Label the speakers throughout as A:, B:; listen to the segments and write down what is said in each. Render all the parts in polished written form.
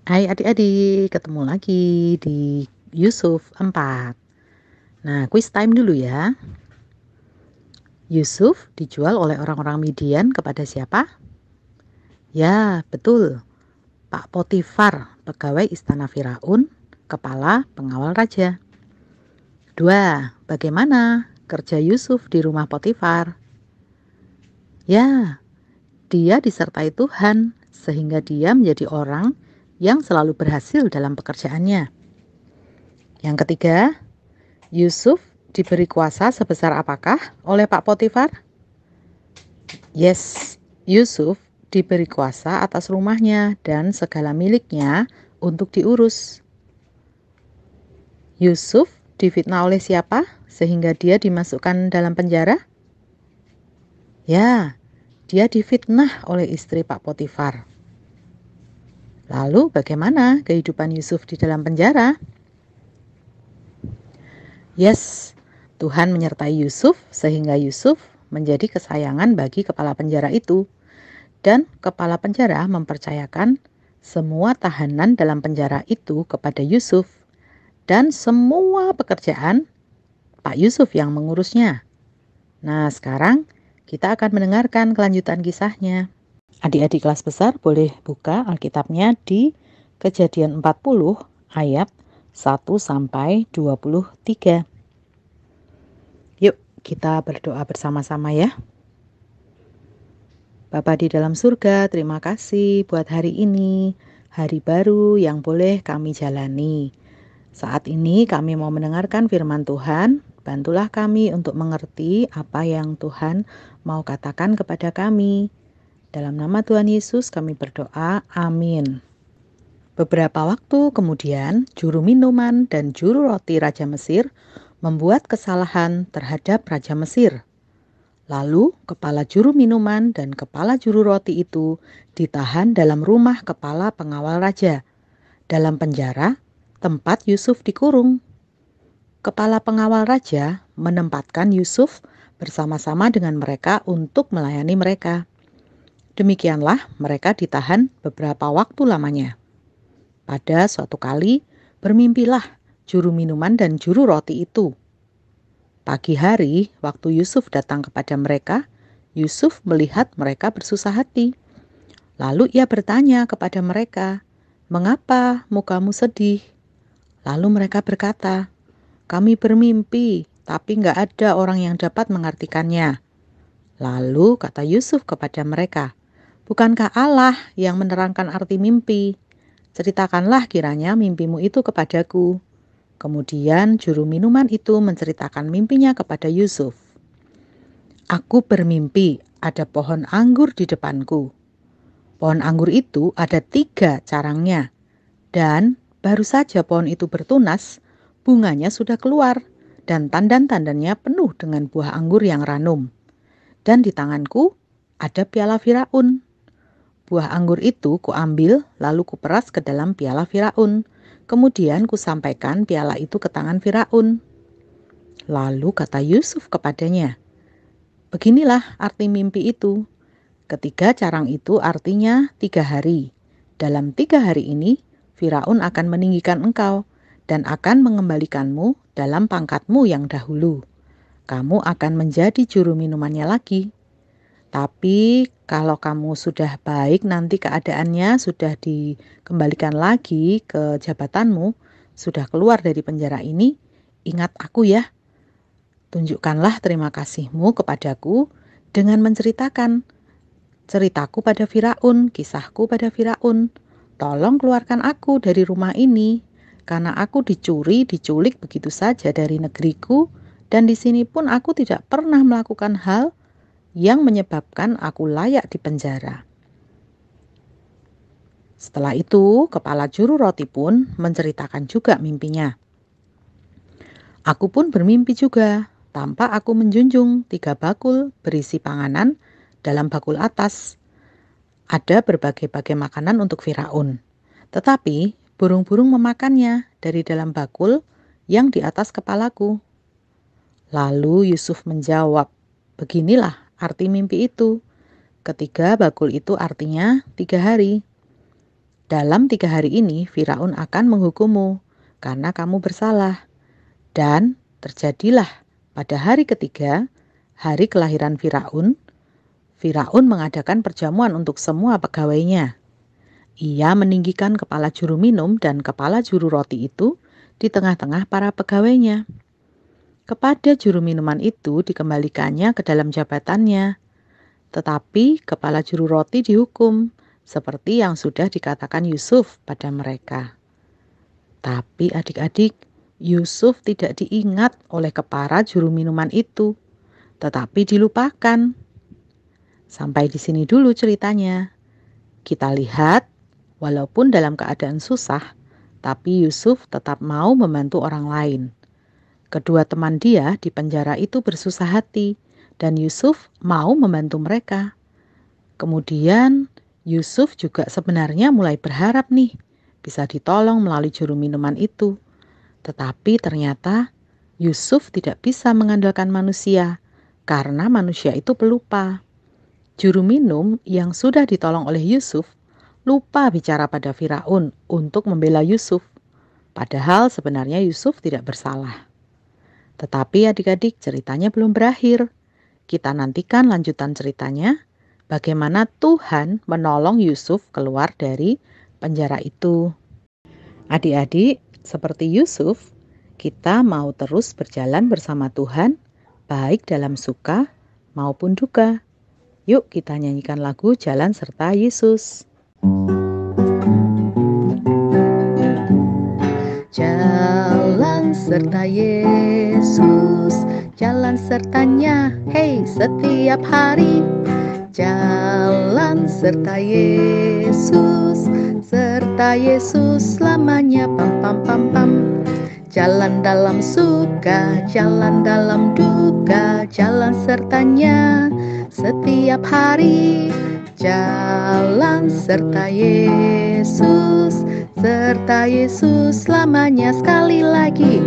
A: Hai adik-adik, ketemu lagi di Yusuf 4. Nah, quiz time dulu ya. Yusuf dijual oleh orang-orang Midian kepada siapa? Ya, betul. Pak Potifar, pegawai istana Firaun, kepala pengawal raja. 2. Bagaimana kerja Yusuf di rumah Potifar? Ya, dia disertai Tuhan sehingga dia menjadi orang yang selalu berhasil dalam pekerjaannya. Yang ketiga, Yusuf diberi kuasa sebesar apakah oleh Pak Potifar? Yes, Yusuf diberi kuasa atas rumahnya dan segala miliknya untuk diurus. Yusuf difitnah oleh siapa sehingga dia dimasukkan dalam penjara? Ya, dia difitnah oleh istri Pak Potifar. Lalu bagaimana kehidupan Yusuf di dalam penjara? Yes, Tuhan menyertai Yusuf sehingga Yusuf menjadi kesayangan bagi kepala penjara itu. Dan kepala penjara mempercayakan semua tahanan dalam penjara itu kepada Yusuf. Dan semua pekerjaan Pak Yusuf yang mengurusnya. Nah, sekarang kita akan mendengarkan kelanjutan kisahnya. Adik-adik kelas besar boleh buka Alkitabnya di Kejadian 40 ayat 1 sampai 23. Yuk, kita berdoa bersama-sama ya. Bapa di dalam surga, terima kasih buat hari ini, hari baru yang boleh kami jalani. Saat ini kami mau mendengarkan firman Tuhan, bantulah kami untuk mengerti apa yang Tuhan mau katakan kepada kami. Dalam nama Tuhan Yesus kami berdoa, amin. Beberapa waktu kemudian, juru minuman dan juru roti Raja Mesir membuat kesalahan terhadap Raja Mesir. Lalu kepala juru minuman dan kepala juru roti itu ditahan dalam rumah kepala pengawal raja, dalam penjara tempat Yusuf dikurung. Kepala pengawal raja menempatkan Yusuf bersama-sama dengan mereka untuk melayani mereka. Demikianlah mereka ditahan beberapa waktu lamanya. Pada suatu kali bermimpilah juru minuman dan juru roti itu. Pagi hari, waktu Yusuf datang kepada mereka, Yusuf melihat mereka bersusah hati. Lalu ia bertanya kepada mereka, "Mengapa mukamu sedih?" Lalu mereka berkata, "Kami bermimpi, tapi nggak ada orang yang dapat mengartikannya." Lalu kata Yusuf kepada mereka, "Bukankah Allah yang menerangkan arti mimpi? Ceritakanlah kiranya mimpimu itu kepadaku." Kemudian juru minuman itu menceritakan mimpinya kepada Yusuf. "Aku bermimpi ada pohon anggur di depanku. Pohon anggur itu ada 3 carangnya. Dan baru saja pohon itu bertunas, bunganya sudah keluar dan tandan-tandannya penuh dengan buah anggur yang ranum. Dan di tanganku ada piala Firaun. Buah anggur itu kuambil lalu kuperas ke dalam piala Firaun. Kemudian kusampaikan piala itu ke tangan Firaun." Lalu kata Yusuf kepadanya, "Beginilah arti mimpi itu. Ketiga carang itu artinya 3 hari. Dalam 3 hari ini, Firaun akan meninggikan engkau dan akan mengembalikanmu dalam pangkatmu yang dahulu. Kamu akan menjadi juru minumannya lagi. Tapi kalau kamu sudah baik, nanti keadaannya sudah dikembalikan lagi ke jabatanmu, sudah keluar dari penjara ini, ingat aku ya. Tunjukkanlah terima kasihmu kepadaku dengan menceritakan ceritaku pada Firaun, kisahku pada Firaun. Tolong keluarkan aku dari rumah ini, karena aku dicuri, diculik begitu saja dari negeriku, dan di sini pun aku tidak pernah melakukan hal yang menyebabkan aku layak di penjara." Setelah itu, kepala juru roti pun menceritakan juga mimpinya. "Aku pun bermimpi juga, tampak aku menjunjung 3 bakul berisi panganan dalam bakul atas. Ada berbagai-bagai makanan untuk Firaun. Tetapi burung-burung memakannya dari dalam bakul yang di atas kepalaku." Lalu Yusuf menjawab, "Beginilah arti mimpi itu. Ketiga bakul itu artinya 3 hari. Dalam 3 hari ini Firaun akan menghukummu karena kamu bersalah. Dan terjadilah pada hari ketiga, hari kelahiran Firaun, Firaun mengadakan perjamuan untuk semua pegawainya. Ia meninggikan kepala juru minum dan kepala juru roti itu di tengah-tengah para pegawainya. Kepada juru minuman itu dikembalikannya ke dalam jabatannya. Tetapi kepala juru roti dihukum, seperti yang sudah dikatakan Yusuf pada mereka. Tapi adik-adik, Yusuf tidak diingat oleh kepala juru minuman itu, tetapi dilupakan. Sampai di sini dulu ceritanya. Kita lihat, walaupun dalam keadaan susah, tapi Yusuf tetap mau membantu orang lain. Kedua teman dia di penjara itu bersusah hati, dan Yusuf mau membantu mereka. Kemudian Yusuf juga sebenarnya mulai berharap nih, bisa ditolong melalui juru minuman itu. Tetapi ternyata Yusuf tidak bisa mengandalkan manusia, karena manusia itu pelupa. Juru minum yang sudah ditolong oleh Yusuf lupa bicara pada Firaun untuk membela Yusuf. Padahal sebenarnya Yusuf tidak bersalah. Tetapi adik-adik, ceritanya belum berakhir. Kita nantikan lanjutan ceritanya, bagaimana Tuhan menolong Yusuf keluar dari penjara itu. Adik-adik, seperti Yusuf, kita mau terus berjalan bersama Tuhan, baik dalam suka maupun duka. Yuk kita nyanyikan lagu Jalan Serta Yesus. Jalan serta Yesus, jalan sertanya, hey setiap hari. Jalan serta Yesus, serta Yesus selamanya, pam pam pam pam. Jalan dalam suka, jalan dalam duka, jalan sertanya setiap hari. Jalan serta Yesus, serta Yesus selamanya. Sekali lagi.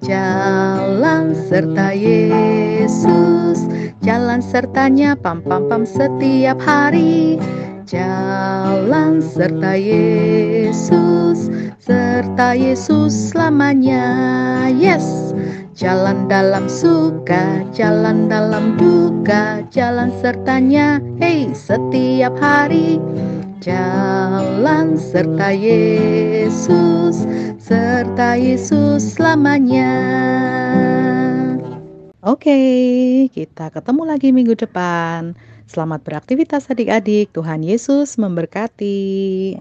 A: Jalan serta Yesus, jalan sertanya, pam pam pam setiap hari. Jalan serta Yesus, serta Yesus selamanya. Yes. Jalan dalam suka, jalan dalam duka, jalan sertanya, hey setiap hari. Jalan serta Yesus, serta Yesus selamanya. Oke, kita ketemu lagi minggu depan. Selamat beraktivitas adik-adik. Tuhan Yesus memberkati.